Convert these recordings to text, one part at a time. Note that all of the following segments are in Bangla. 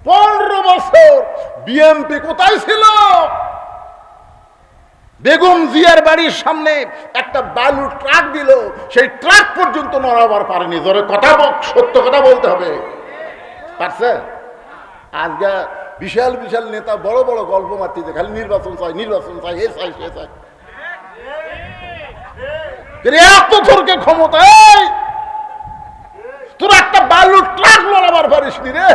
15 বছর বিএনপি কোথায় ছিল? বেগম জিয়ার বাড়ির সামনে একটা বালু ট্রাক দিল, সেই ট্রাক পর্যন্ত নড়াবার পারেনি। জোরে কথা সত্য কথা বলতে হবে, পারছে? আজকে বিশাল বিশাল নেতা বড় বড় গল্প মারতেছে, খালি নির্বাচন চাই, নির্বাচন চাই, এ চাই, সে চাই। এত তোরকে ক্ষমতা, তোর একটা বালু ট্রাক লড়াবার পারিস নি রে।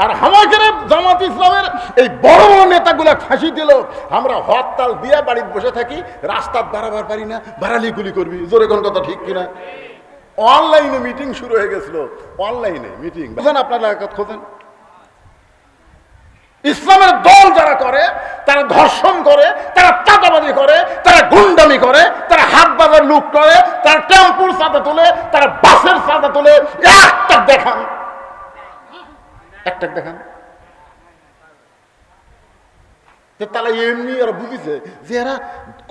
আর আমাকে জামাত ইসলামের এই বড় বড় নেতাগুলা ফাঁসি দিল, আমরা হরতাল দিয়ে বাড়িতে বসে থাকি, রাস্তার দাঁড়াবার পারি না, বাড়ালি গুলি করবি। জোরে কোন কথা ঠিক কিনা? অনলাইনে মিটিং শুরু হয়ে গেছিল, অনলাইনে মিটিং। বুঝলেন? আপনারা খোঁজেন, ইসলামের দল যারা করে তারা ধর্ষণ করে, তারা চাঁদাবাজি করে, তারা গুন্ডামি করে, তারা হাত বাজার লুট করে, তারা টেম্পুর চাঁদা তোলে, তারা বাসের চাঁদা তোলে। একটা দেখান, একটা দেখান। তারা এমনি আর বুঝিছে যে এরা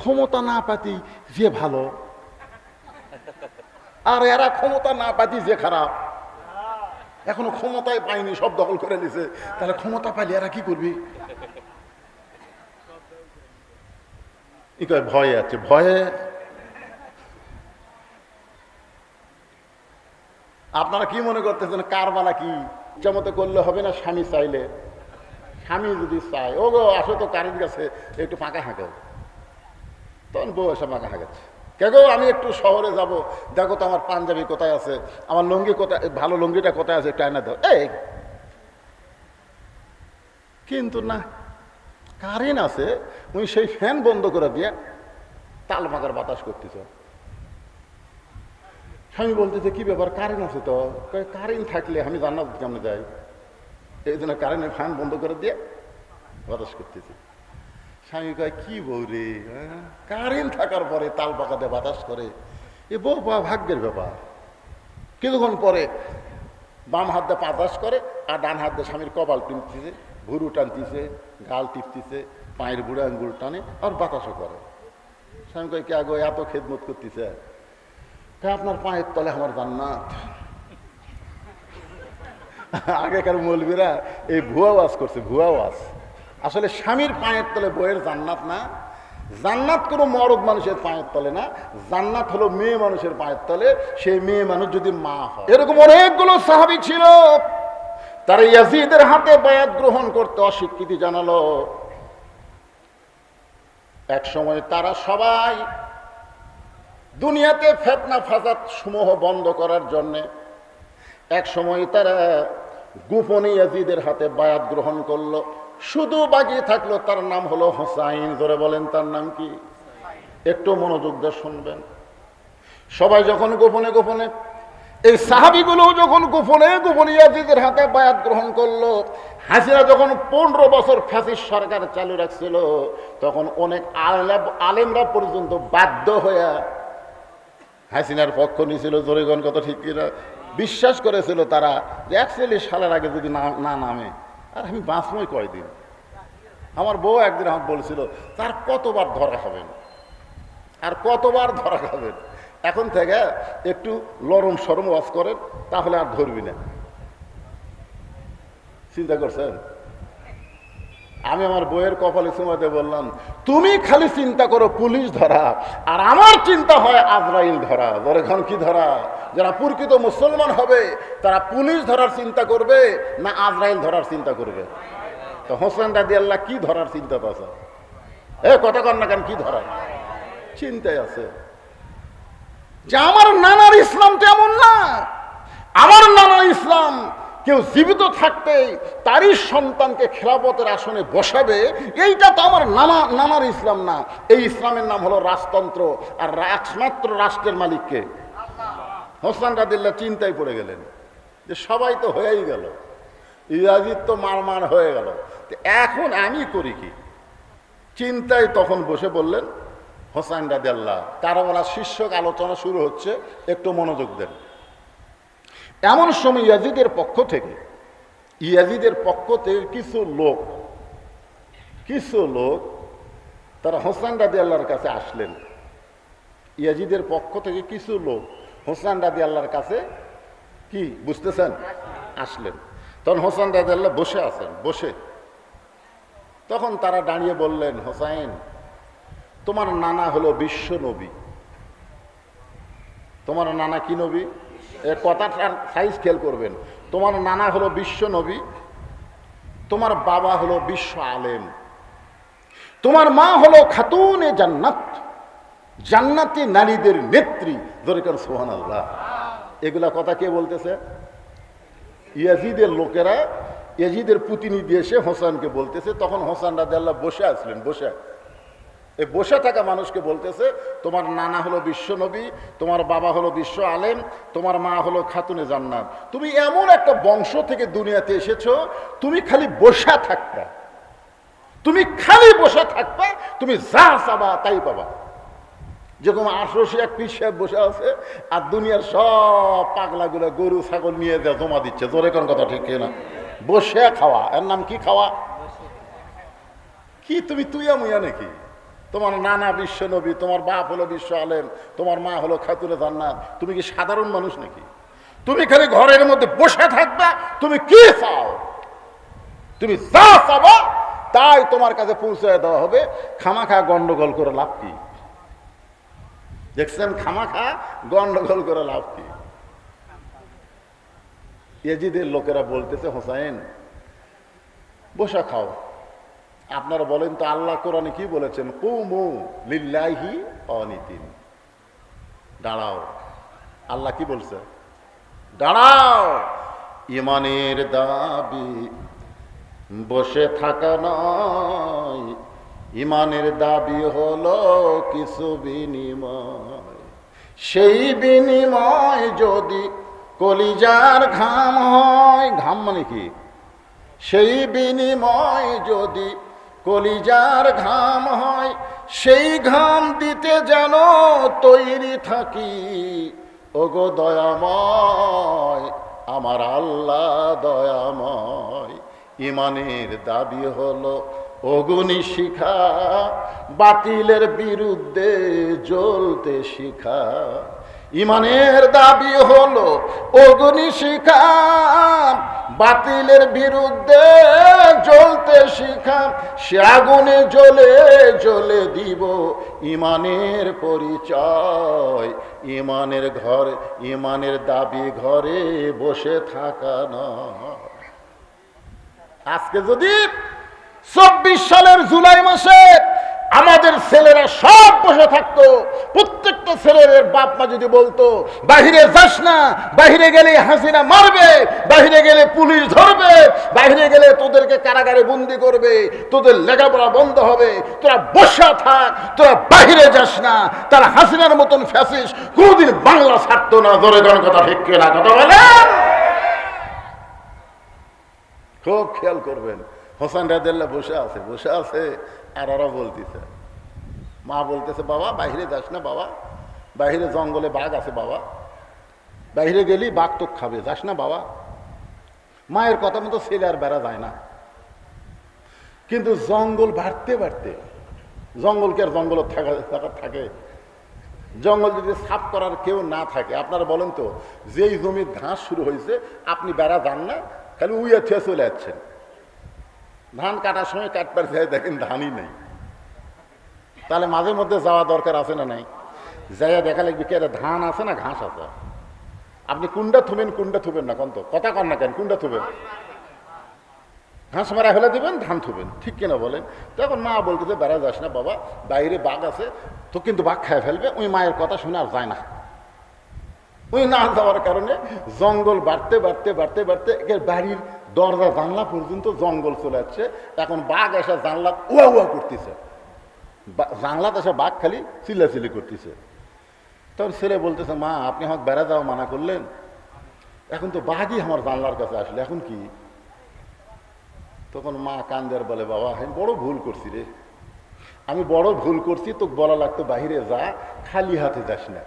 ক্ষমতা না পাতি যে ভালো, আর এরা ক্ষমতা না পাতি যে খারাপ। এখনো ক্ষমতায় পায়নি, সব দখল করে নিছে, তাহলে ক্ষমতা পাইলে এরা কি করবি? ভয়ে আছে, ভয়ে। আপনারা কি মনে করতেছেন কারবালা কি জামাতে করলে হবে না? স্বামী চাইলে, স্বামী যদি চায়, ও গো আসো তো কারেন্ট গেছে, একটু ফাঁকা হাঁকাও, তখন বউ এসে ফাঁকা হাঁকাচ্ছে। কে গো আমি একটু শহরে যাব, দেখো তো আমার পাঞ্জাবি কোথায় আছে, আমার লুঙ্গি কোথায়, ভালো লুঙ্গিটা কোথায় আছে, একটু আয়না দাও। এই কিন্তু না, কারেন্ট আছে, উনি সেই ফ্যান বন্ধ করে দিয়ে তাল ফাঁকার বাতাস করতেছে। স্বামী বলতেছে কি ব্যাপার, কারেন্ট আছে তো? কারেন্ট থাকলে আমি জান্নাত কেমনে যাই, এই জন্য কারেন্টের ফ্যান বন্ধ করে দিয়ে বাতাস করতেছি। স্বামী কয় কি বউ রে, কারেন্ট থাকার পরে তাল পাকা দিয়ে বাতাস করে, এ বউ ভাগ্যের ব্যাপার। কিছুক্ষণ পরে বাম হাত দিয়ে বাতাস করে, আর ডান হাত দিয়ে স্বামীর কপাল টিপতেছে, ভুরু টানতেছে, গাল টিপতেছে, পায়ের বুড়া আঙ্গুল টানে, আর বাতাসও করে। স্বামী কয় কে আগো এত খেদমত করতেছে? আপনার পায়ের তলে আমার জান্নাত। আগেকার মৌলবীরা এই ভুয়া ওয়াজ করছে, ভুয়া ওয়াজ। আসলে স্বামীর পায়ের তলে বইয়ের জান্নাত না, জান্নাত কোনো মরদ মানুষের পায়ের তলে না, জান্নাত হলো মেয়ে মানুষের পায়ের তলে, সেই মেয়ে মানুষ যদি মা হয়। এরকম অনেকগুলো সাহাবী ছিল, তারা ইয়াজিদের হাতে বায়াত গ্রহণ করতে অস্বীকৃতি জানালো। এক সময় তারা সবাই দুনিয়াতে ফিতনা ফাসাদ সমূহ বন্ধ করার জন্য এক সময় তারা গোপনে ইয়াজিদের হাতে বায়াত গ্রহণ করলো। শুধু বাকি থাকলো তার নাম হলো হুসাইন। ধরে বলেন তার নাম কি? একটু মনোযোগ দিয়ে শুনবেন। সবাই যখন গোপনে গোপনে, এই সাহাবীগুলো যখন গোপনে গোপনে ইয়াজিদের হাতে বায়াত গ্রহণ করলো, হাসিনা যখন 15 বছর ফ্যাসিস্ট সরকার চালু রাখছিল, তখন অনেক আলেমরা পর্যন্ত বাধ্য হয়ে হাসিনার পক্ষ নিয়েছিল। জোরেগণ কত ঠিক কিনা? বিশ্বাস করেছিল তারা যে 41 সালের আগে যদি না নামে, আর আমি বাঁচবই কয়দিন। আমার বউ একদিন আমাকে বলছিল তার কতবার ধরা খাবেন, আর কতবার ধরা খাবেন, এখন থেকে একটু লরম সরম ওয়াজ করেন, তাহলে আর ধরবি না। চিন্তা করছেন? আমি আমার বইয়ের কপালে চুমাতে বললাম, তুমি খালি চিন্তা করো পুলিশ ধরা, আর আমার চিন্তা হয় আজরাইল ধরা। এখন কি ধরা? যারা প্রকৃত মুসলমান হবে তারা পুলিশ ধরার চিন্তা করবে না আজরাইল ধরার চিন্তা করবে? তো হোসেন রাদিয়াল্লাহু কি ধরার চিন্তা আছে? কথা কর না কেন, কি ধরার চিন্তায় আছে? যে আমার নানার ইসলাম তো এমন না, আমার নানার ইসলাম কেউ জীবিত থাকতে তারই সন্তানকে খেলাফতের আসনে বসাবে, এইটা তো আমার নানার ইসলাম না। এই ইসলামের নাম হলো রাজতন্ত্র, আর একমাত্র রাষ্ট্রের মালিককে। হোসেন রাদিয়াল্লাহু চিন্তায় পড়ে গেলেন যে সবাই তো হয়েই গেল, ইয়াজিদ তো মার হয়ে গেল, এখন আমি করি কি? চিন্তায় তখন বসে বললেন হোসেন রাদিয়াল্লাহু, কারবালার শীর্ষক আলোচনা শুরু হচ্ছে, একটু মনোযোগ দেন। এমন সময় ইয়াজিদের পক্ষ থেকে কিছু লোক তারা হোসেন রাদিয়াল্লাহর কাছে আসলেন। ইয়াজিদের পক্ষ থেকে কিছু লোক হোসেন রাদিয়াল্লাহর কাছে কি বুঝতেছেন আসলেন। তখন হোসেন রাদিয়াল্লাহু বসে আছেন, বসে তখন তারা দাঁড়িয়ে বললেন, হোসাইন, তোমার নানা হলো বিশ্ব নবী। তোমার নানা কি নবী? এ কথাটার সাইজ খেয়াল করবেন। তোমার নানা হলো বিশ্ব নবী, তোমার বাবা হলো বিশ্ব আলেম, তোমার মা হলো খাতুনে জান্নাত, জান্নাতি নারীদের নেত্রী। ধরে কর সুবহানাল্লাহ। এগুলা কথা কে বলতেছে? ইয়াজিদের লোকেরা, ইয়াজিদের প্রতিনিধি এসে হোসেনকে বলতেছে। তখন হোসেন রাদিয়াল্লাহু বসে আসলেন, বসে এই বসে থাকা মানুষকে বলতেছে, তোমার নানা হলো বিশ্ব নবী, তোমার বাবা হলো বিশ্ব আলেম, তোমার মা হলো খাতুনে জান্নাত। তুমি এমন একটা বংশ থেকে দুনিয়াতে এসেছো, তুমি খালি বসে থাকবা, তুমি খালি বসে থাকবা, তুমি যা চাবা তাই পাবা। যেরকম 1800 এক পীর সাহেব বসে আছে, আর দুনিয়ার সব পাগলাগুলো গরু ছাগল নিয়ে যা জমা দিচ্ছে। জোরে কোন কথা, ঠিক না? বসে খাওয়া, এর নাম কি খাওয়া? কি তুমি তুইয়া মুইয়া নাকি? তোমার নানা বিশ্ব নবী, তোমার বাপ হলো বিশ্ব আলেম, তোমার মা হলো খাতুনে জান্নাত, তুমি কি সাধারণ মানুষ নাকি? তুমি খালি ঘরের মধ্যে বসে থাকবা, তুমি কি চাও? তুমি যা চাবা তাই তোমার কাছে পৌঁছে দেওয়া হবে। খামাখা গন্ডগোল করে লাভ কি? দেখছেন, খামাখা গন্ডগোল করে লাভ কি? ইয়াজিদের লোকেরা বলতেছে, হোসাইন বসা খাও। আপনারা বলেন তো, আল্লাহ কোরআনে কি বলেছেন? কুমু লিল্লাহি অনিতিন, দাঁড়াও। আল্লাহ কি বলছে? দাঁড়াও। ইমানের দাবি বসে থাকা নয়, ইমানের দাবি হলো কিছু বিনিময়। সেই বিনিময় যদি কলিজার ঘাম হয়, ঘাম মানে কি? সেই বিনিময় যদি কলিজার ঘাম হয়, সেই ঘাম দিতে যেন তৈরি থাকি। ওগো দয়াময়, আমার আল্লাহ দয়াময়। ইমানের দাবি হলো অগ্নি শিখা, বাতিলের বিরুদ্ধে জ্বলতে শিখা। ইমানের দাবি হলো অগ্নি শিখা, বাতিলের বিরুদ্ধে জ্বলতে শিখা। সে আগুনে জ্বলে জ্বলে দিব ইমানের পরিচয়। ইমানের ঘরে, ইমানের দাবি ঘরে বসে থাকা নয়। আজকে যদি 24 সালের জুলাই মাসে আমাদের ছেলেরা সব বসে থাকতো, প্রত্যেকটা ছেলের বাপ মা যদি বলতো, বাহিরে যাস না, বাহিরে গেলে হাসিনা মারবে, বাহিরে গেলে পুলিশ ধরবে, বাহিরে গেলে তোদেরকে কারাগারে বন্দি করবে, তোদের লেখাপড়া বন্ধ হবে, তোরা বসে থাক, তোরা বাহিরে যাস না, তারা হাসিনার মতন ফ্যাসিস্ট কোনদিন বাংলা ছাড়তো না। ধরে ধরে কথা, ঠিক না? কথা বলেন, খুব খেয়াল করবেন। হোসেন রাদিয়াল্লাহু বসে আছে, বসে আছে, আর ওরা বলতেছে, মা বলতেছে, বাবা বাহিরে যাস না, বাবা বাহিরে জঙ্গলে বাঘ আছে, বাবা বাহিরে গেলি বাঘ তো খাবে, যাস না বাবা। মায়ের কথা মতো ছেলে আর বেড়া যায় না। কিন্তু জঙ্গল বাড়তে বাড়তে, জঙ্গলকে আর জঙ্গল থাকে? জঙ্গল যদি সাফ করার কেউ না থাকে, আপনারা বলেন তো, যেই জমির ঘাস শুরু হয়েছে আপনি বেড়া যান না, খালি উইয়া থুয়ে চলে যাচ্ছেন। ধান কাটার সময় কাটবার যায়, দেখেন ধানই নেই। তাহলে মাঝে মধ্যে যাওয়া দরকার আছে না নাই? যাইয়া দেখা লাগবে কি ধান আছে না ঘাস আছে। আপনি কুন্ডা থুবেন, কুন্ডা থুবেন না, কন্ত কথা কন না কেন? কুন্ডা থুবেন, ঘাস মারা ফেলে দিবেন, ধান থুবেন, ঠিক কিনা বলেন? তখন মা বলতেছে, বেড়া যাস না বাবা, বাইরে বাঘ আছে তো, কিন্তু বাঘ খায় ফেলবে। ওই মায়ের কথা শুনে আর যায় না। ওই না যাওয়ার কারণে জঙ্গল বাড়তে বাড়তে বাড়তে বাড়তে বাড়ির দরজা জানলা পর্যন্ত জঙ্গল চলে যাচ্ছে। এখন বাঘ এসে জানলা উয়া উয়া করতেছে, জানলাতে এসে বাঘ খালি চিল্লাচিল্লি করতেছে। তখন ছেলে বলতেছে, মা আপনি আমাকে বেড়া যাওয়া মানা করলেন, এখন তো বাঘই আমার জানলার কাছে আসলে, এখন কি? তখন মা কান্দের বলে, বাবা আমি বড় ভুল করছি রে, আমি বড় ভুল করছি। তো বলা লাগতো, বাহিরে যা, খালি হাতে যাস না,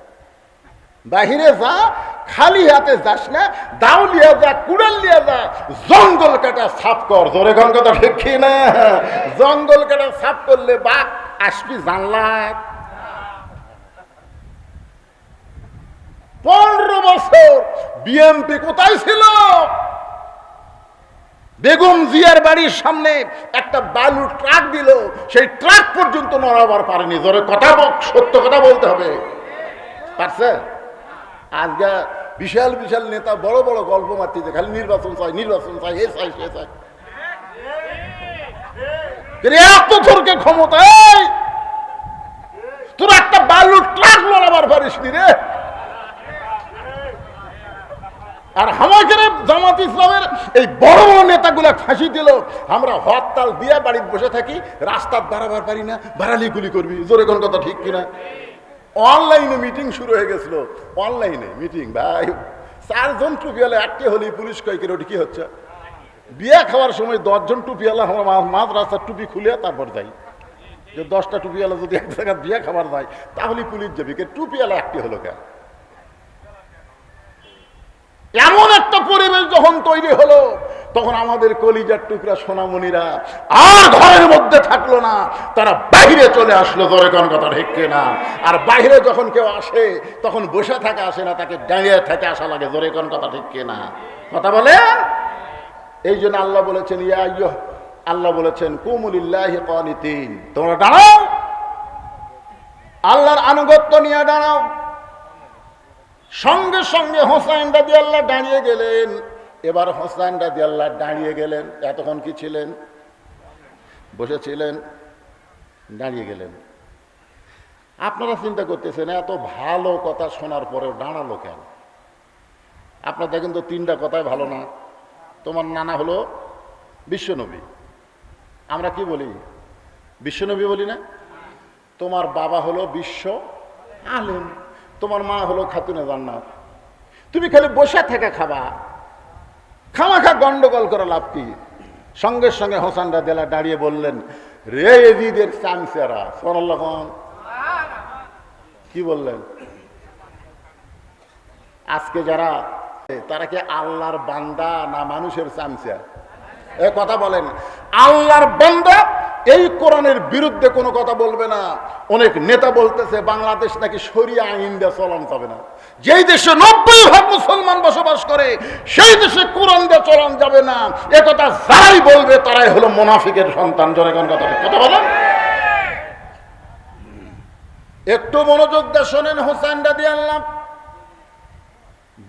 বাহিরে যা, খালি হাতে যাস না, দাও লিয়া যা, কুড়াল লিয়া যা, জঙ্গল কাটা সাফ কর। ধরে কোন কথা, ঠিক না? জঙ্গল কাটা সাফ করলে বাঘ আসবি জানলা। 15 বছর বিএমপি কোথায় ছিল? বেগম জিয়ার বাড়ির সামনে একটা বালুর ট্রাক দিল, সেই ট্রাক পর্যন্ত নড়াবার পারেনি। ধরে কথা সত্য কথা বলতে হবে, পারছে? আজকে বিশাল বিশাল নেতা বড় বড় গল্প মারতেছে, খালি নির্বাচন চাই, নির্বাচন চাই, এ চাই, সে চাই। এত জোরকে ক্ষমতা, তোর একটা বালুর ট্রাক লড়াবার পারিস নি রে। আর আমাকে জামাত ইসলামের এই বড় বড় নেতাগুলা ফাঁসি দিল, আমরা হরতাল দিয়া বাড়িতে বসে থাকি, রাস্তার দাঁড়াবার পারি না, বাড়ালি গুলি করবি। জোরে কোন কথা ঠিক কিনা? অনলাইনে মিটিং শুরু হয়ে গেছিল, অনলাইনে মিটিং। ভাই 4 জন টুপিওয়ালা একটি হলি পুলিশ কয় কি ওটি কি হচ্ছে? বিয়া খাওয়ার সময় 10 জন টুপিওয়ালা আমরা মাঝ রাস্তার টুপি খুলে তারপর যাই, যে 10টা টুপিওয়ালা যদি এক জায়গায় বিয়া খাবার যায় তাহলে পুলিশ যাবি, কে টুপিওয়ালা একটি হলো কেন? এমন একটা পরিবেশ যখন তৈরি হলো, তখন আমাদের কলিজার টুকরা সোনামণিরা আর ঘরের মধ্যে থাকলো না, তারা বাইরে চলে আসলো। ধরে কোন কথা ঠিক না? আর বাইরে যখন কেউ আসে তখন বসে থাকা আসে না, তাকে দাঁড়িয়ে থেকে আসা লাগে। ধরে কোন কথা ঠিক না? কথা বলে। এই জন্য আল্লাহ বলেছেন, আল্লাহ বলেছেন কুমুলিল্লাহি কানিতিন, তোমরা দাঁড়াও, আল্লাহর আনুগত্য নিয়ে দাঁড়াও। সঙ্গে সঙ্গে হোসাইন রাদিয়াল্লাহু দাঁড়িয়ে গেলেন। এবার হোসাইন রাদিয়াল্লাহু দাঁড়িয়ে গেলেন। এতক্ষণ কি ছিলেন? বসেছিলেন, দাঁড়িয়ে গেলেন। আপনারা চিন্তা করতেছেন এত ভালো কথা শোনার পরেও দাঁড়ালো কেন? আপনার দেখেন তো 3টা কথাই ভালো না। তোমার নানা হলো বিশ্বনবী, আমরা কি বলি? বিশ্বনবী বলি না? তোমার বাবা হলো বিশ্ব আলেম, তোমার মা হলো খাতুনে জান্নাত। তুমি খালি বসে থেকে খাবা, খামাখা গন্ডগোল করে লাভ কি? সঙ্গে সঙ্গে হোসেন রাদিয়াল্লাহু দাঁড়িয়ে বললেন, রে এজিদের চামচেরা, সুবহানাল্লাহ। কি বললেন? আজকে যারা, তারা কি আল্লাহর বান্দা না মানুষের চামচা? এ কথা বলেন। আল্লাহর বান্দা এই কোরআনের বিরুদ্ধে কোনো কথা বলবে না। অনেক নেতা বলতেছে বাংলাদেশ নাকি শরিয়া আইন দিয়ে চলান যাবে না। যেই দেশে 90% মুসলমান বসবাস করে সেই দেশে কোরআন দিয়ে চলান যাবে না, এ কথা যারাই বলবে তারাই হলো মুনাফিকের সন্তান। জনগণ কথা বলেন। একটু মনোযোগ দিয়ে শোনেন। হোসেন রাদিয়াল্লাহু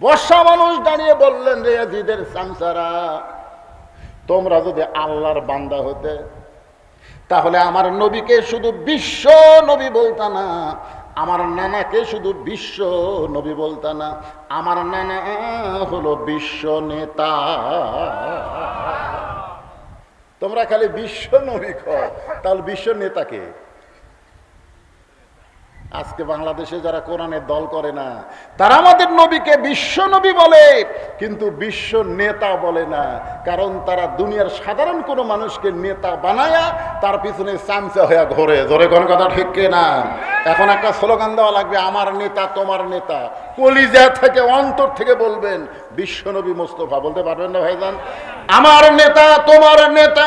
বর্ষা মানুষ দাঁড়িয়ে বললেন, রে ইয়াজিদের চামচারা, তোমরা যদি আল্লাহর বান্দা হতে তাহলে আমার নবীকে শুধু বিশ্ব নবী বলতা না, আমার নানাকে শুধু বিশ্ব নবী বলতা না। আমার নানা হলো বিশ্ব নেতা। তোমরা খালি বিশ্ব নবী কও, তাহলে বিশ্ব নেতাকে? আজকে বাংলাদেশে যারা কোরআনের দল করে না, তারা আমাদের নবীকে বিশ্ব নবী বলে, কিন্তু বিশ্ব নেতা বলে না। কারণ তারা দুনিয়ার সাধারণ কোনো মানুষকে নেতা বানায়া তার পিছনে চামচা হয়ে ঘোরে। জোরে কোন কথা ঠিক না? এখন একটা স্লোগান দেওয়া লাগবে, আমার নেতা তোমার নেতা। কলিজা থেকে অন্তর থেকে বলবেন বিশ্ব নবী মোস্তফা। বলতে পারবেন না ভাইজান? আমার নেতা তোমার নেতা।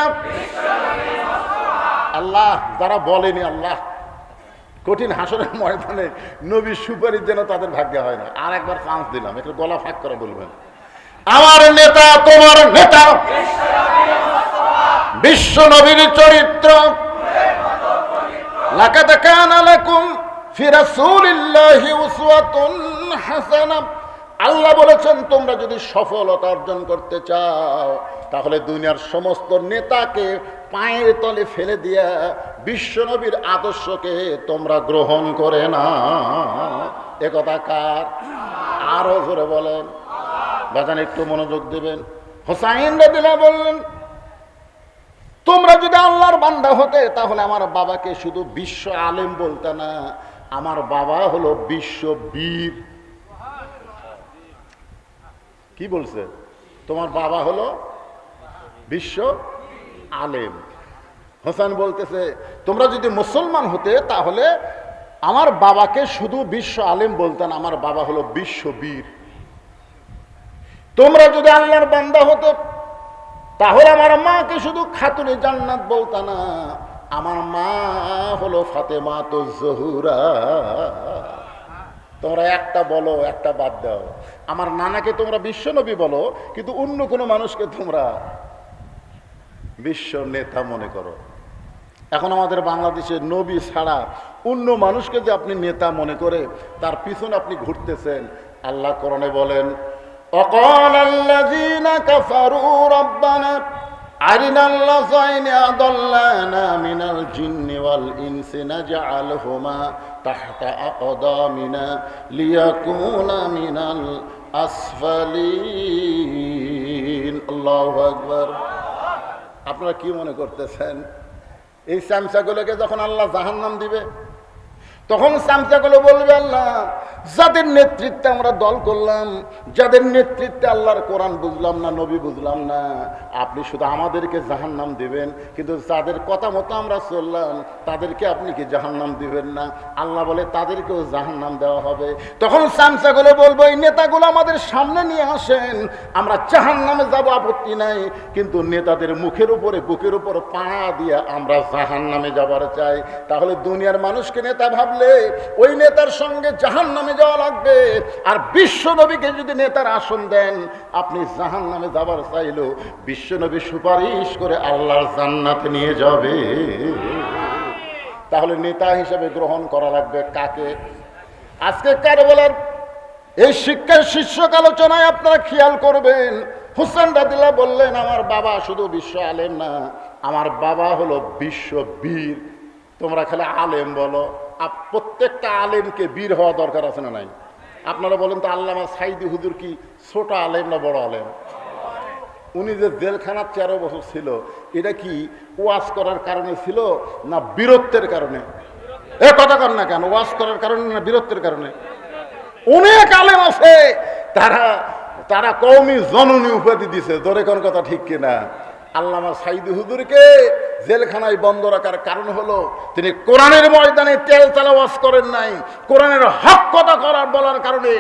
আল্লাহ যারা বলেনি, আল্লাহ কঠিন হাসরের ময়দানে নবীর সুপারিশ যেন তাদের ভাগ্যে হয় না। আর একবার চান্স দিলাম, একটু গলা ফাঁক করে বলবেন, আমার নেতা তোমার নেতা। বিশ্ব নবীর চরিত্র, লাকাদ কানা লাকুম ফি রাসূলিল্লাহি উসওয়াতুন হাসানাহ। আল্লাহ বলেছেন তোমরা যদি সফলতা অর্জন করতে চাও তাহলে দুনিয়ার সমস্ত নেতাকে পায়ের তলে ফেলে দিয়া বিশ্বনবীর আদর্শকে তোমরা গ্রহণ করে না। একথা কার? আরো জোরে বলেন। বাজান একটু মনোযোগ দেবেন। হোসাইন রাদিয়াল্লাহু বললেন, তোমরা যদি আল্লাহর বান্দা হতে তাহলে আমার বাবাকে শুধু বিশ্ব আলেম বলতে না, আমার বাবা হলো বিশ্ব বীর। কি বলছে? তোমার বাবা হলো বিশ্ব আলেম। হোসেন বলতেছে তোমরা যদি মুসলমান হতে তাহলে আমার বাবাকে শুধু বিশ্ব আলেম বলতেন, আমার বাবা হলো বিশ্ব বীর। তোমরা যদি আল্লাহর বান্দা হতে তাহলে আমার মাকে শুধু খাতুনে জান্নাত বলতে না, আমার মা হলো ফাতেমাতুজ জোহরা। তোমরা একটা বলো, একটা বাদ দাও। আমার নানাকে তোমরা বিশ্বনবী বলো, কিন্তু অন্য কোনো মানুষকে তোমরা বিশ্ব নেতা মনে করো। এখন আমাদের বাংলাদেশের নবী ছাড়া অন্য মানুষকে যে আপনি নেতা মনে করে তার পিছনে আপনি ঘুরতেছেন, আল্লাহ কোরআনে বলেন, وقال الذين كفروا ربنا أرنا اللذين أضلانا من الجن والإنس نجعلهما تحت أقدامنا ليكونا من الأسفلين الله أكبر। আপনারা কি মনে করতেছেন এই চামচাগুলোকে যখন আল্লাহ জাহান্নাম দিবে তখন চামচাগুলো বলবে, আল্লাহ যাদের নেতৃত্বে আমরা দল করলাম, যাদের নেতৃত্বে আল্লাহর কোরআন বুঝলাম না, নবী বুঝলাম না, আপনি শুধু আমাদেরকে জাহান্নাম দিবেন, কিন্তু যাদের কথা মতো আমরা চললাম তাদেরকে আপনি কি জাহান্নাম দিবেন না? আল্লাহ বলে তাদেরকেও জাহান্নাম দেওয়া হবে। তখন চামচাগুলো বলবো, এই নেতাগুলো আমাদের সামনে নিয়ে আসেন, আমরা জাহান্নামে যাব, আপত্তি নাই, কিন্তু নেতাদের মুখের উপরে বুকের উপর পাড়া দিয়ে আমরা জাহান্নামে যাবার চাই। তাহলে দুনিয়ার মানুষকে নেতা ভাবলে ওই নেতার সঙ্গে জাহান্নামে যাওয়া লাগবে। আর বিশ্ব নবীকে যদি নেতার আসন দেন, আপনি জাহান্নামে যাবার চাইলেও বিশ্ব নবী সুপারিশ করে আল্লাহর জান্নাতে নিয়ে যাবে। তাহলে নেতা হিসেবে গ্রহণ করা লাগবে কাকে? আজকে কারবালার এই শিক্ষার শীর্ষক আলোচনায় আপনারা খেয়াল করবেন, হুসেন রাদিয়াল্লাহু বললেন, আমার বাবা শুধু বিশ্ব আলেম না, আমার বাবা হলো বিশ্ব বীর। তোমরা খালি আলেম বলো, প্রত্যেকটা আলেমকে বীর হওয়া দরকার আছে না নাই? আপনারা বলেন তো, আল্লামা সাইদি হুজুর কি ছোট আলেম না বড় আলেম? উনি যে জেলখানার 13 বছর ছিল, এটা কি ওয়াজ করার কারণে ছিল না বীরত্বের কারণে? এ কথা কর না কেন, ওয়াজ করার কারণে না বীরত্বের কারণে? অনেক আলেম আছে তারা কওমি জননী উপাধি দিছে, ধরে কোন কথা ঠিক কিনা? আল্লামা সাইদি হুজুরকে জেলখানায় বন্ধ রাখার কারণ হলো তিনি কোরআনের ময়দানে তেল তেলাওয়াজ করেন নাই, কোরআনের হক কথা বলার কারণে,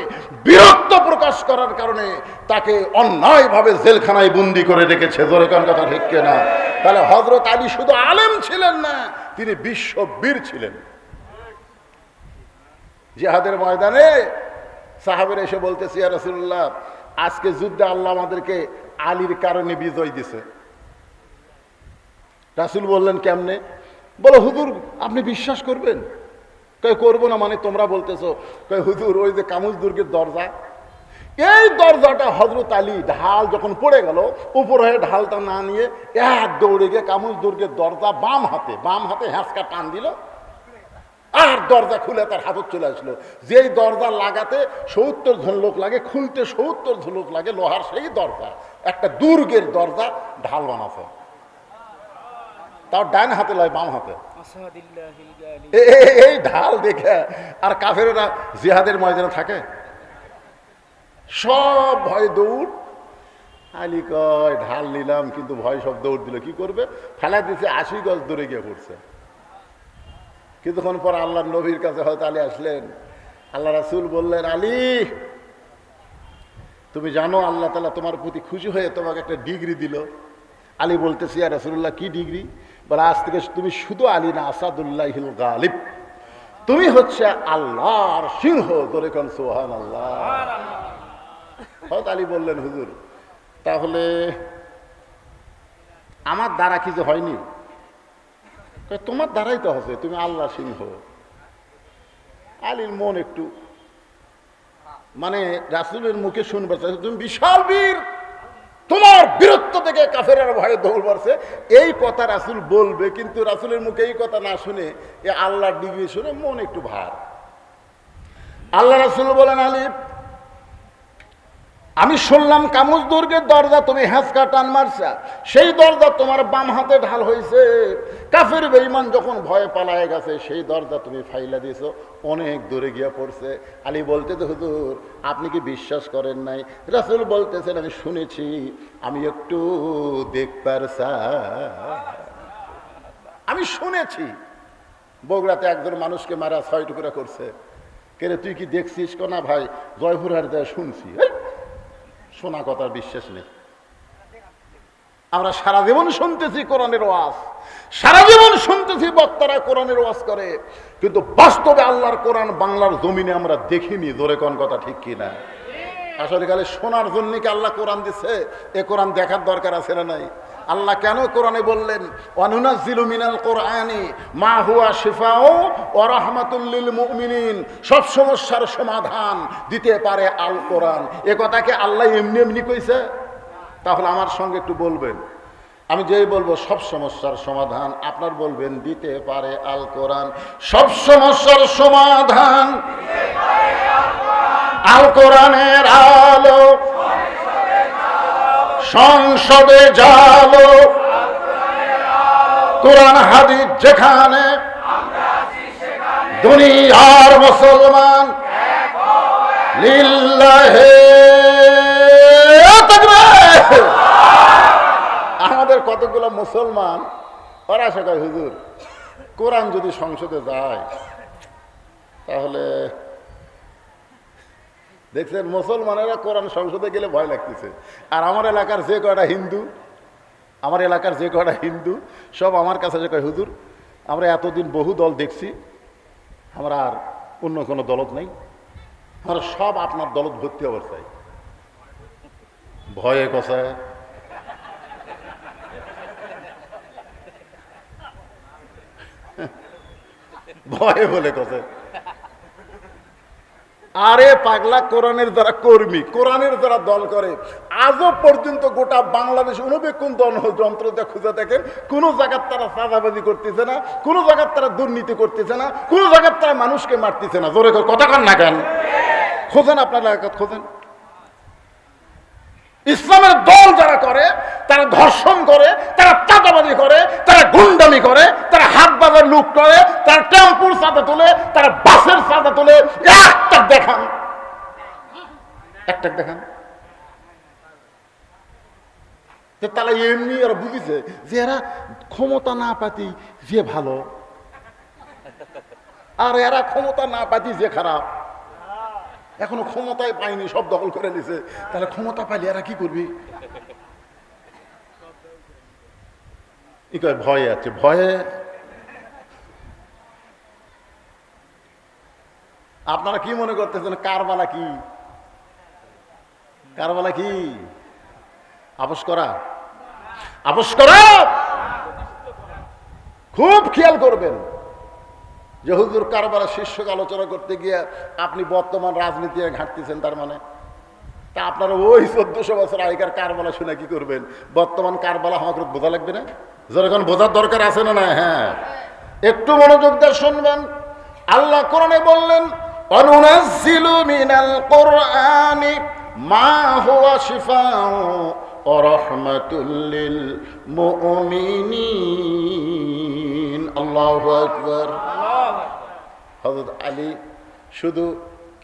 বীরত্ব প্রকাশ করার কারণে তাকে অন্যায়ভাবে জেলখানায় বন্দি করে রেখেছে, ধরে কোন কথা ঠিক কিনা? তাহলে হযরত আলী শুধু আলেম ছিলেন না, তিনি বিশ্ববীর ছিলেন। জিহাদের ময়দানে সাহাবীরা এসে বলতেছে, ইয়া রাসূলুল্লাহ, আজকে যুদ্ধে আল্লাহ আমাদেরকে আলীর কারণে বিজয় দিছে। রাসূল বললেন, কেমনে? বলো, হুজুর আপনি বিশ্বাস করবেন? কই করবো না মানে তোমরা বলতেছো? কই হুজুর, ওই যে কামুজ দুর্গের দরজা, এই দরজাটা হযরত আলী ঢাল যখন পড়ে গেল, উপর হয়ে ঢালটা না নিয়ে এক দৌড়ে গিয়ে কামুজ দুর্গের দরজা বাম হাতে হ্যাঁচকা টান দিল, আর দরজা খুলে তার হাতত চলে আসলো। যেই দরজা লাগাতে 70 জন লোক লাগে, খুলতে 70 জন লোক লাগে, লোহার সেই দরজা, একটা দুর্গের দরজা ঢাল বানাছে, তাও ডান হাতে লয় বাম হাতে। এই ঢাল দেখে আর কাফেররা জিহাদের ময়দানে থাকে, সব ভয় দৌড়। আলী কয়, ঢাল নিলাম কিন্তু ভয় সব দৌড় দিল, কি করবে? ফেলা দিছে, 80 গজ দূরে গিয়ে পড়ছে। কিছুক্ষণ পর আল্লাহর নবীর কাছে হয়তো আলী আসলেন, আল্লাহ রাসূল বললেন, আলী তুমি জানো আল্লাহ তাআলা তোমার প্রতি খুশি হয়ে তোমাকে একটা ডিগ্রি দিল। আলী বলতেছে, ইয়া রাসূলুল্লাহ কি ডিগ্রি? বলে, আজ থেকে তুমি শুধু আলী না, আসাদুল্লাহিল গালিব, তুমি হচ্ছে আল্লাহর সিংহ, ধরে কোন সুবহানাল্লাহ। হযরত আলী বললেন, হুজুর তাহলে আমার দ্বারা কিছু হয়নি? তোমার দ্বারাই তো হচ্ছে, তুমি আল্লাহ সিংহ। আলীর মন একটু মানে রাসূলের মুখে শুনবে, তুমি বিশাল বীর, তোমার বীরত্ব থেকে কাফেররা ভয়ে দৌড় মারছে, এই কথা রাসূল বলবে, কিন্তু রাসূলের মুখে এই কথা না শুনে এ আল্লাহর ডিগ্রি শুনে মন একটু ভার। আল্লাহ রাসূল বলেন, আলী আমি শুনলাম কামুজ দুর্গের দরজা তুমি হ্যাঁচকা টান মারছা, সেই দরজা তোমার বাম হাতে ঢাল হয়েছে। কাফের বেঈমান যখন ভয়ে পালায় গেছে, সেই দরজা তুমি ফাইলা দিয়েছো, অনেক দূরে গিয়ে পড়ছে। আলী বলতে, হুজুর আপনি কি বিশ্বাস করেন নাই? রাসূল বলতেছেন, আমি শুনেছি, আমি একটু দেখবার চাই। আমি শুনেছি বগুড়াতে একজন মানুষকে মারা 6 টুকরা করছে। কেরে তুই কি দেখছিস? না ভাই, জয়পুরহাট যায় শুনছি। শোনা কথার বিশ্বাস নেই। আমরা সারা জীবন শুনতেছি কোরআনের ওয়াজ, সারা জীবন শুনতেছি বক্তারা কোরআনের ওয়াজ করে, কিন্তু বাস্তবে আল্লাহর কোরআন বাংলার জমিনে আমরা দেখিনি, ধরে কোন কথা ঠিক কিনা? আসলে খালি শোনার জন্য কি আল্লাহ কোরআন দিচ্ছে? এ কোরআন দেখার দরকার আছে না নাই? আল্লাহ কেন কোরআনে বললেন ওয়ানুনাজ্জিলু মিনাল কোরআনি মা হুয়া শিফাউ ওয়া রাহমাতুল লিল মুমিনিন? সব সমস্যার সমাধান দিতে পারে আল কোরআন। এ কথাকে আল্লাহ এমনি এমনি কইছে? তাহলে আমার সঙ্গে একটু বলবেন, আমি যেই বলবো সব সমস্যার সমাধান, আপনার বলবেন দিতে পারে আল কোরআন। সব সমস্যার সমাধান আল কোরআনের আলো, সংসদে জালো কোরআন হাদিস যেখানে, দুনিয়ার মুসলমান লিল্লাহে তাকবীর। আমাদের কতগুলো মুসলমান ওরা শেখায় হুজুর কোরআন যদি সংসদে যায় তাহলে, দেখছেন মুসলমানেরা কোরআন সংসদে গেলে ভয় লাগতেছে। আর আমার এলাকার যে কয়টা হিন্দু সব আমার কাছে যে কয় হুজুর আমরা এতদিন বহু দল দেখছি, আমরা আর অন্য কোনো দলত নেই, আমরা সব আপনার দলত ভর্তি হবার চাই। ভয়ে কষায় ভয়ে বলে কষে। আরে পাগলা, কোরআনের যারা কর্মী, কোরআনের যারা দল করে, আজও পর্যন্ত গোটা বাংলাদেশ অনুবেক্ষণ যন্ত্র দিয়ে খুঁজে দেখেন, কোনো জায়গার তারা চাঁদাবাজি করতেছে না, কোনো জায়গার তারা দুর্নীতি করতেছে না, কোনো জায়গার তারা মানুষকে মারতেছে না। জোরে কথা কন না কেন? খোঁজেন, আপনার এলাকা খোঁজেন। ইসলামের দল যারা করে তারা ধর্ষণ করে, তারা চাঁদাবাজি করে, তারা গুন্ডামি করে, তারা হাত বাজার লুট করে, তারা টেম্পুর চাঁদা তোলে, তারা বাসের চাঁদা তোলে। একটা দেখান তারা এমনি এরা বুঝিছে যে এরা ক্ষমতা না পাতি যে ভালো, আর এরা ক্ষমতা না পাতি যে খারাপ। এখনো ক্ষমতায় পায়নি, সব দখল করে নিছে, তাহলে ক্ষমতা পাইলে এরা কি করবি? ভয়ে আছে, ভয়ে। আপনারা কি মনে করতেছেন কারবালা কি? কারবালা কি? আপোষ করা। খুব খেয়াল করবেন যে হুজুর কারবালা শীর্ষক আলোচনা করতে গিয়ে আপনি বর্তমান রাজনীতি ঘাটতেছেন, তার মানে তা আপনারা ওই 1400 বছর আগেকার কারবালা শুনে কি করবেন? বর্তমান কারবালা আমাকে বোঝা লাগবে না? যখন বোঝার দরকার আছে না? না, হ্যাঁ, একটু মনোযোগ দিয়ে শুনবেন। আল্লাহ কোরআনে বললেন অনুনাজ্জিলু মিনাল কোরআনি মা হুয়া শিফাউ ওয়া রাহমাতুল লিল মুমিনিন। আল্লাহু আকবার। হযরত আলী শুধু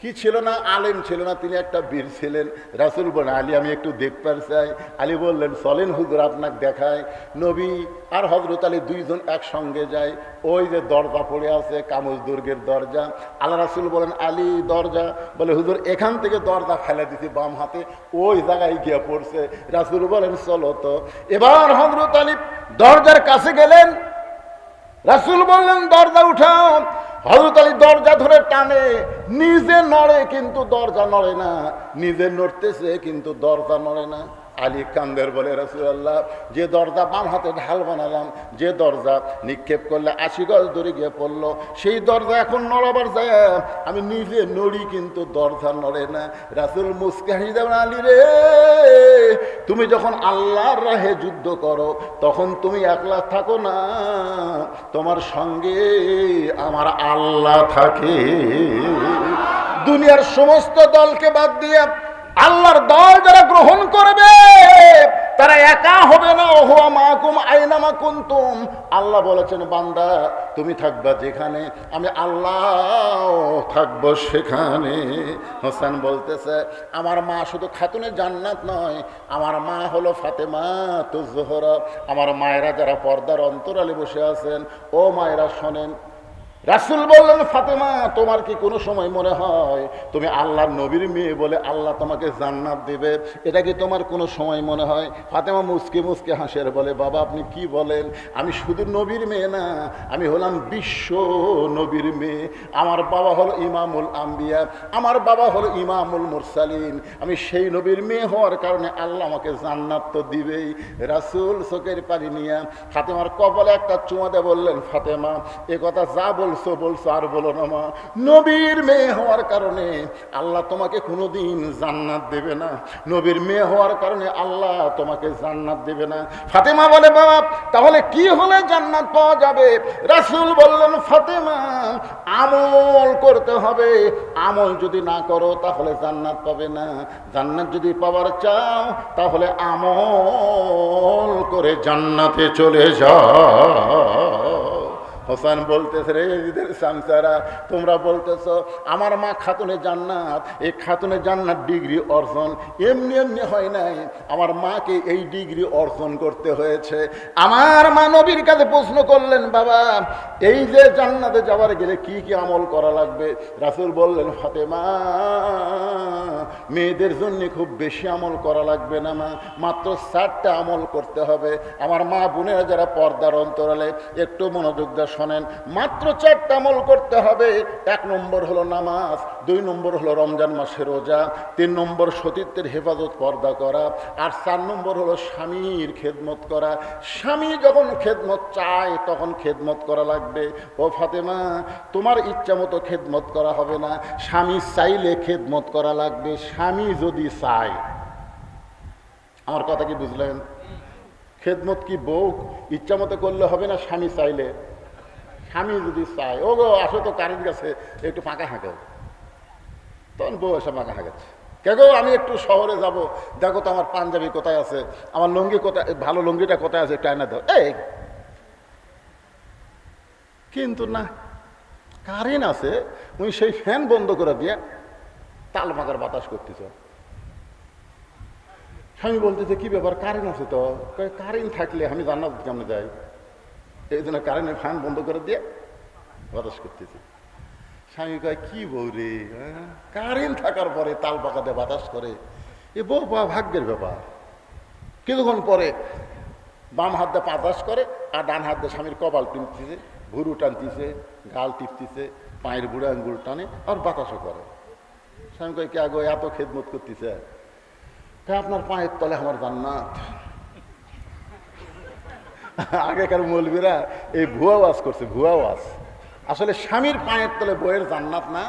কি ছিল না, আলেম ছিল না, তিনি একটা বীর ছিলেন। রাসূল বলেন আলী আমি একটু দেখতে চাই। আলী বললেন চলেন হুজুর আপনাকে দেখায়। নবী আর হযরত আলী দুইজন একসঙ্গে যায়। ওই যে দরজা পড়ে আছে, কামুজ দুর্গের দরজা। আল্লাহ রাসূল বলেন আলী দরজা, বলে হুজুর এখান থেকে দরজা ফেলে দিছি বাম হাতে, ওই জায়গায় গিয়ে পড়ছে। রাসূল বলেন চলো তো। এবার হযরত আলী দরজার কাছে গেলেন, রাসূল বললেন দরজা উঠাও। হযরত আলী দরজা ধরে টানে, নিজে নড়ে কিন্তু দরজা নড়ে না, নিজে নড়তেছে কিন্তু দরজা নড়ে না। আলী কান্দের বলে রাসূলুল্লাহ যে দরজা বাম হাতে ঢাল বানালাম, যে দরজা নিক্ষেপ করলে 80 গজ দূরে গিয়ে পড়লো, সেই দরজা এখন নড়াবার যায়, আমি নিজে নড়ি কিন্তু দরজা নড়ে না। রাসূল মুস্কি হাসি দেবেন আলী রে, তুমি যখন আল্লাহর রাহে যুদ্ধ করো তখন তুমি একলা থাকো না, তোমার সঙ্গে আমার আল্লাহ থাকে। দুনিয়ার সমস্ত দলকে বাদ দিয়ে আল্লাহর দল যারা গ্রহণ করবে তারা একা হবে না। ওহুয়া মাকুম আইনামা কুনতুম। আল্লাহ বলেছেন বান্দা তুমি থাকবা যেখানে, আমি আল্লাহ থাকবো সেখানে। হোসেন বলতেছে আমার মা শুধু খাতুনে জান্নাত নয়, আমার মা হলো ফাতেমা তুজ জোহরা। আমার মায়েরা যারা পর্দার অন্তরালে বসে আছেন, ও মায়েরা শোনেন, রাসূল বললেন, ফাতেমা তোমার কি কোনো সময় মনে হয় তুমি আল্লাহর নবীর মেয়ে বলে আল্লাহ তোমাকে জান্নাত দেবে? এটা কি তোমার কোনো সময় মনে হয়? ফাতেমা মুচকে মুচকে হাসের বলে, বাবা আপনি কি বলেন? আমি শুধু নবীর মেয়ে না, আমি হলাম বিশ্ব নবীর মেয়ে। আমার বাবা হলো ইমামুল আম্বিয়া, আমার বাবা হলো ইমামুল মুরসালিন। আমি সেই নবীর মেয়ে হওয়ার কারণে আল্লাহ আমাকে জান্নাত তো দিবেই। রাসূল চোখের পানি নিয়ে ফাতেমার কপালে একটা চুমা দিয়ে বললেন, ফাতেমা এ কথা যা বলছো আর বলো না মা, নবীর মেয়ে হওয়ার কারণে আল্লাহ তোমাকে কোনোদিন জান্নাত দেবে না। নবীর মেয়ে হওয়ার কারণে আল্লাহ তোমাকে জান্নাত দেবে না। ফাতেমা বলে, বাবা তাহলে কি হলে জান্নাত পাওয়া যাবে? রাসূল বললেন, ফাতেমা আমল করতে হবে, আমল যদি না করো তাহলে জান্নাত পাবে না। জান্নাত যদি পাওয়ার চাও তাহলে আমল করে জান্নাতে চলে যাও। হোসেন বলতেছে, রে ঈদের সামসারা, তোমরা বলতেছ আমার মা খাতুনে জান্নাত, এই খাতুনে জান্নাত ডিগ্রি অর্জন এমনি এমনি হয় নাই, আমার মাকে এই ডিগ্রি অর্জন করতে হয়েছে। আমার মা নবীর কাছে প্রশ্ন করলেন, বাবা এই যে জান্নাতে যাওয়ার গেলে কি কি আমল করা লাগবে? রাসূল বললেন, ফাতেমা মেয়েদের জন্য খুব বেশি আমল করা লাগবে না মা, মাত্র 4টা আমল করতে হবে। আমার মা বোনেরা যারা পর্দার অন্তরালে একটু মনোযোগ দিয়ে শোনেন, মাত্র 4টা আমল করতে হবে। 1 নম্বর হলো নামাজ, 2 নম্বর হলো রমজান মাসের রোজা, 3 নম্বর সতীত্বের হেফাজত পর্দা করা, আর 4 নম্বর হলো স্বামীর খেদমত করা। স্বামী যখন খেদমত চায় তখন খেদমত করা লাগবে। ও ফাতেমা তোমার ইচ্ছা মতো খেদমত করা হবে না, স্বামী চাইলে খেদমত করা লাগবে। স্বামী যদি চায়, আমার কথা কি বুঝলেন? খেদমত কি বউ ইচ্ছা মতো করলে হবে না, স্বামী চাইলে? স্বামী যদি চায়, ও গো আসো তো কারেন্ট গেছে, একটু ফাঁকা হাঁকাও, তখন বউ এসে ফাঁকা হাঁকাচ্ছে। কে গো আমি একটু শহরে যাব, দেখো তো আমার পাঞ্জাবি কোথায় আছে, আমার লুঙ্গি কোথায়, ভালো লুঙ্গিটা কোথায় আছে, একটু আয়না দাও। এই কিন্তু না, কারেন্ট আছে, উনি সেই ফ্যান বন্ধ করে দিয়ে তাল মাকার বাতাস করতেছে। স্বামী বলতেছে, কি ব্যাপার, কারেন্ট আছে তো? কারেন্ট থাকলে আমি জান্নাত কেমনে যাই? এই জন্য কারেন্টের ফ্যান বন্ধ করে দিয়ে বাতাস করতেছে। স্বামী কয়, কি বউ রে, কারেন্ট থাকার পরে তাল পাকা দিয়ে বাতাস করে, এ বউ বা ভাগ্যের ব্যাপার। কিছুক্ষণ পরে বাম হাত দিয়ে বাতাস করে আর ডান হাত দিয়ে স্বামীর কপাল টিপতেছে, ভুরু টানতেছে, গাল টিপতেছে, পায়ের বুড়ো আঙ্গুল টানে আর বাতাসও করে। স্বামী কয়, কে গো এত খেদমত করতেছে? আপনার পায়ের তলে আমার জান্নাত। আগেকার মৌলবীরা এই ভুয়া ওয়াজ করছে, ভুয়া ওয়াজ। আসলে স্বামীর পায়ের তলে বইয়ের জান্নাত না,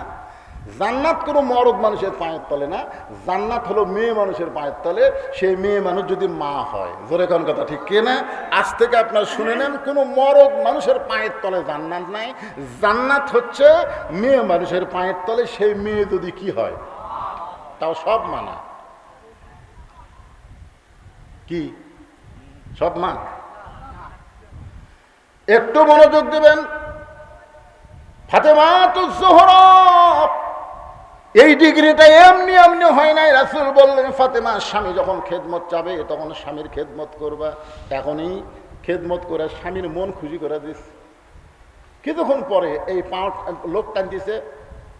জান্নাত কোনো মরদ মানুষের পায়ের তলে না, জান্নাত হলো মেয়ে মানুষের পায়ের তলে। সেই মেয়ে মানুষ যদি মা হয়, জোরে কোন কথা ঠিক কে না? আজ থেকে আপনার শুনে নেন, কোনো মরদ মানুষের পায়ের তলে জান্নাত নাই, জান্নাত হচ্ছে মেয়ে মানুষের পায়ের তলে। সেই মেয়ে যদি কি হয়, তাও সব মানা কি, সব মা। একটু মনোযোগ দেবেন। ফাতেমাতুজ জোহরা এই ডিগ্রিটা এমনি এমনি হয় নাই। রাসূল বললেন, ফাতেমা স্বামী যখন খেদমত চাবে তখন স্বামীর খেদমত করবা। এখনই খেদমত করে স্বামীর মন খুশি করে দিস। কিছুক্ষণ পরে এই পাও লোক টানতেছে,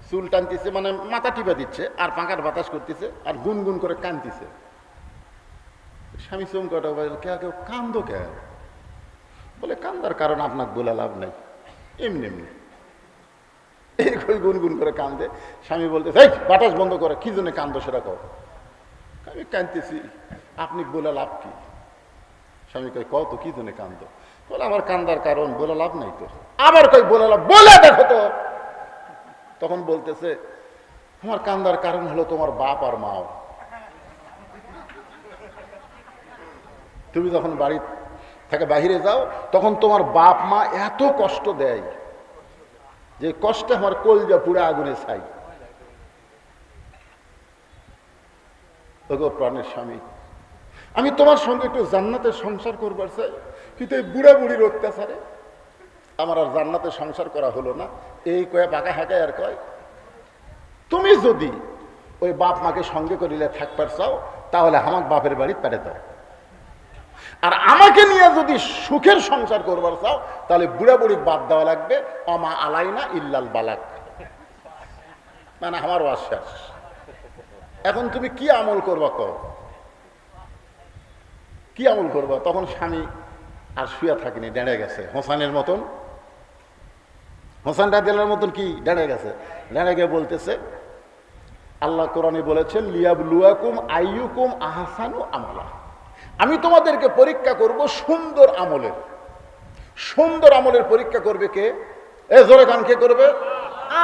চুল টানতেছে, মানে মাথা টিপা দিচ্ছে আর পাঁকার বাতাস করতেছে আর গুনগুন করে কাঁদতেছে। স্বামী চমকাটা বলে, কে কেউ কান্দো কে? বলে, কান্দার কারণ আপনাকে বলে লাভ নাই, এমনি এমনি এই গুনগুন করে কান্দে। স্বামী বলতে, এই বাতাস বন্ধ করে, কি জন্য কান্দো সেটা কর। আমি কাঁদতেছি, আপনি বলে লাভ কি? স্বামী কয়, কত কি জন্য কান্দো? বলে, আমার কান্দার কারণ বলে লাভ নাই তো। আবার কই বলে লাভ, বলে দেখো তো। তখন বলতেছে, আমার কান্দার কারণ হলো তোমার বাপ আর মাও। তুমি যখন বাড়ি থেকে বাহিরে যাও তখন তোমার বাপ মা এত কষ্ট দেয় যে কষ্টে আমার কলজা পুরো আগুনে ছাই। ওগো প্রাণের স্বামী, আমি তোমার সঙ্গে একটু জান্নাতের সংসার করবার চাই, কিন্তু এই বুড়া বুড়ির অত্যাচারে আমার আর জান্নাতে সংসার করা হলো না। এই কয়ে পাকা হাঁকায় আর কয়, তুমি যদি ওই বাপ মাকে সঙ্গে করিলে থাকবার চাও তাহলে আমার বাপের বাড়ি পেরে দাও। আর আমাকে নিয়ে যদি সুখের সংসার করবার চাও তাহলে বুড়া বুড়ি বাদ দেওয়া লাগবে, অমা আলাইনা ইল্লাল বালাক, মানে আমার আশ্বাস। এখন তুমি কি আমল করবা, কও কি আমল করবা? তখন স্বামী আর শুয়ে থাকিনি, ডেড়ে গেছে হোসানের মতন, হোসান রাদিয়াল্লাহুর মতন কি ডেড়ে গেছে। ডেড়ে গিয়ে বলতেছে, আল্লাহ কোরআনে বলেছেন লিয়াবলুয়াকুম আইয়ুকুম আহসানু আমালা, আমি তোমাদেরকে পরীক্ষা করব সুন্দর আমলের। সুন্দর আমলের পরীক্ষা করবে কে? এ জোরে কান, কে করবে?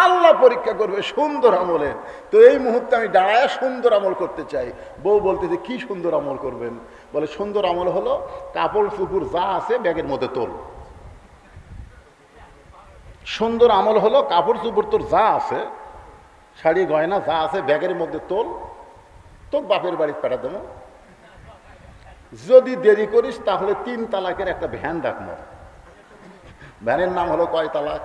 আল্লাহ পরীক্ষা করবে সুন্দর আমলের। তো এই মুহূর্তে আমি দাঁড়ায় সুন্দর আমল করতে চাই। বউ বলতেছে কি সুন্দর আমল করবেন? বলে সুন্দর আমল হলো কাপড় চুপুর যা আছে ব্যাগের মধ্যে তোল। সুন্দর আমল হলো কাপড় চুপুর তোর যা আছে, শাড়ি গয়না যা আছে ব্যাগের মধ্যে তোল, তোর বাপের বাড়ি পাঠা দেবো। যদি দেরি করিস তাহলে 3 তালাকের একটা ভ্যান রাখবো। ভ্যানের নাম হলো কয় তালাক?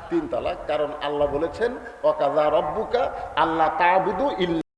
3 তালাক। কারণ আল্লাহ বলেছেন ওয়াকাযা রাব্বুকা আল্লা তা'বুদু ইল্লা